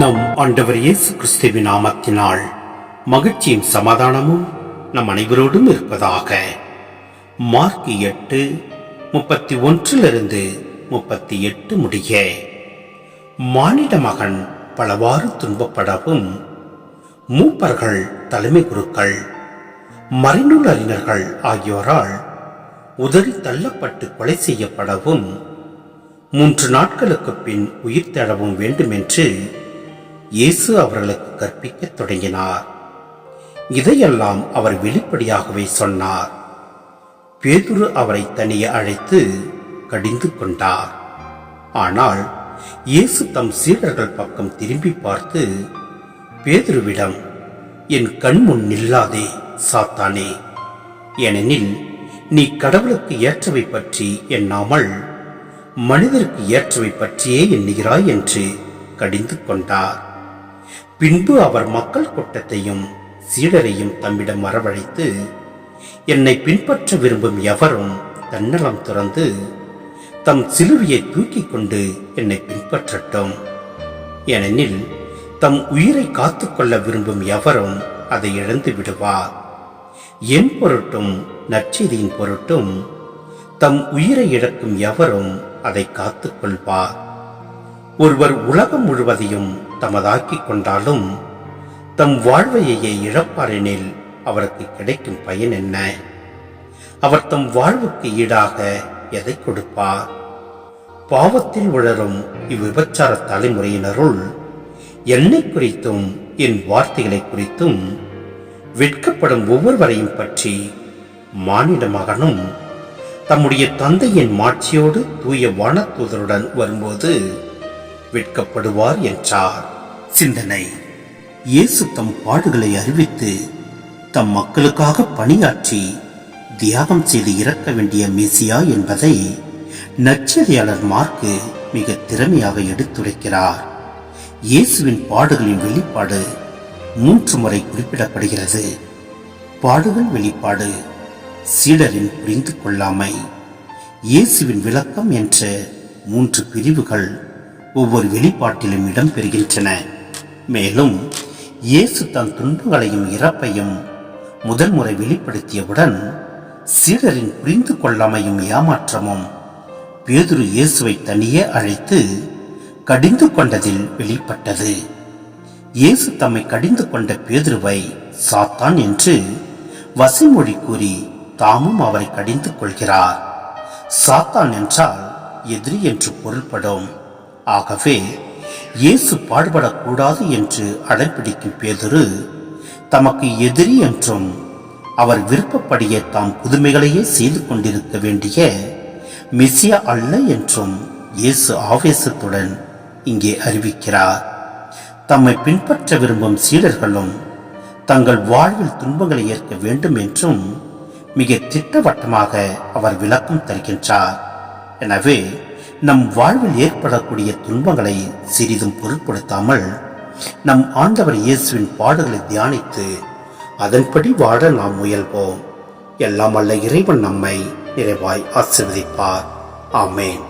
நம் ஆண்டவர் இயேசு கிறிஸ்துவின் நாமத்தினால் மகிழ்ச்சியும் சமாதானமும் நம் அனைவரோடும் இருப்பதாக. மார்க் 8:31 முடிய, மானிட மகன் பலவாறு துன்பப்படவும் மூப்பர்கள், தலைமை குருக்கள், மறைநூல் அறிஞர்கள் ஆகியோரால் உதறி தள்ளப்பட்டு கொலை செய்யப்படவும் 3 நாட்களுக்கு பின் உயிர் தேடவும் வேண்டுமென்று இயேசு அவர்களுக்கு கற்பிக்கத் தொடங்கினார். இதையெல்லாம் அவர் வெளிப்படையாகவே சொன்னார். பேதுரு அவரை தனியே அழைத்து கடிந்து கொண்டார். ஆனால் இயேசு தம் சீடர்கள் பக்கம் திரும்பி பார்த்து பேதுருவிடம், என் கண் முன் நில்லாதே சாத்தானே, ஏனெனில் நீ கடவுளுக்கு ஏற்றவை பற்றி எண்ணாமல் மனிதருக்கு ஏற்றவை பற்றியே எண்ணுகிறாய் என்று கடிந்து கொண்டார். பின்பு அவர் மக்கள் கூட்டத்தையும் சீடரையும் தம்மிடம் வரவழைத்து, என்னை பின்பற்ற விரும்பும் எவரும் தன்னலம் துறந்து தம் சிலுவையை தூக்கி கொண்டு என்னை பின்பற்றட்டும். ஏனெனில் தம் உயிரை காத்துக்கொள்ள விரும்பும் எவரும் அதை இழந்து விடுவார். என் பொருட்டும் நற்செய்தியின் பொருட்டும் தம் உயிரை இழக்கும் எவரும் அதை காத்துக் கொள்வார். ஒருவர் உலகம் முழுவதையும் தமதாக்கிக் கொண்டாலும் தம் வாழ்வையே இழப்பாரெனில் அவருக்கு கிடைக்கும் பயன் என்ன? அவர் தம் வாழ்வுக்கு ஈடாக எதை கொடுப்பார்? பாவத்தில் உழரும் இவ்விபச்சார தலைமுறையினருள் என்னை குறித்தும் என் வார்த்தைகளை குறித்தும் வெட்கப்படும் ஒவ்வொருவரையும் பற்றி மானிட மகனும் தம்முடைய தந்தையின் மாட்சியோடு தூய வானதூதருடன் வரும்போது வெட்கப்படுவார் என்றார். சிந்தனை: இயேசு தம் பாடுகளை அறிவித்து தம் மக்களுக்காக பணியாற்றி தியாகம் செய்து இறக்க வேண்டிய மெசியா என்பதை நற்செய்தியாளர் மார்க்கு மிக திறமையாக எடுத்துரைக்கிறார். இயேசுவின் பாடுகளின் வெளிப்பாடு 3 முறை குறிப்பிடப்படுகிறது. பாடுகள் வெளிப்பாடு, சீடரின் புரிந்து கொள்ளாமை, இயேசுவின் விளக்கம் என்ற 3 பிரிவுகள் ஒவ்வொரு வெளிப்பாட்டிலும் இடம்பெறுகின்றன. மேலும் இயேசு தன் துன்பங்களையும் இறப்பையும் முதல் முறை வெளிப்படுத்தியவுடன் சீடரின் புரிந்து கொள்ளாமையும் ஏமாற்றமும் பேதுரு இயேசுவை தனியே அழைத்து கடிந்து கொண்டதில் வெளிப்பட்டது. இயேசு தம்மை கடிந்து கொண்ட பேதுருவை சாத்தான் என்று வசைமொழி கூறி தாமும் அவரை கடிந்து கொள்கிறார். சாத்தான் என்றால் எதிரி என்று பொருள்படும். ஆகவே இயேசு பாடுபடக்கூடாது என்று அடம்பிடிக்கும் பேதுரு தமக்கு எதிரி என்றும் அவர் விருப்பப்படியே தாம் புதுமைகளையே செய்து கொண்டிருக்க வேண்டிய மெசியா அல்ல என்றும் இயேசு ஆவேசத்துடன் இங்கே அறிவிக்கிறார். தம்மை பின்பற்ற விரும்பும் சீடர்களும் தங்கள் வாழ்வில் துன்பங்களை ஏற்க வேண்டும் என்றும் மிக திட்டவட்டமாக அவர் விளக்கம் தருகின்றார். எனவே நம் வாழ்வில் ஏற்படக்கூடிய துன்பங்களை சிறிதும் பொருட்படுத்தாமல் நம் ஆண்டவர் இயேசுவின் பாடுகளை தியானித்து அதன்படி வாழ நாம் முயல்வோம். எல்லாம் அல்ல இறைவன் நம்மை நிறைவாய் ஆசீர்வதிப்பார். ஆமேன்.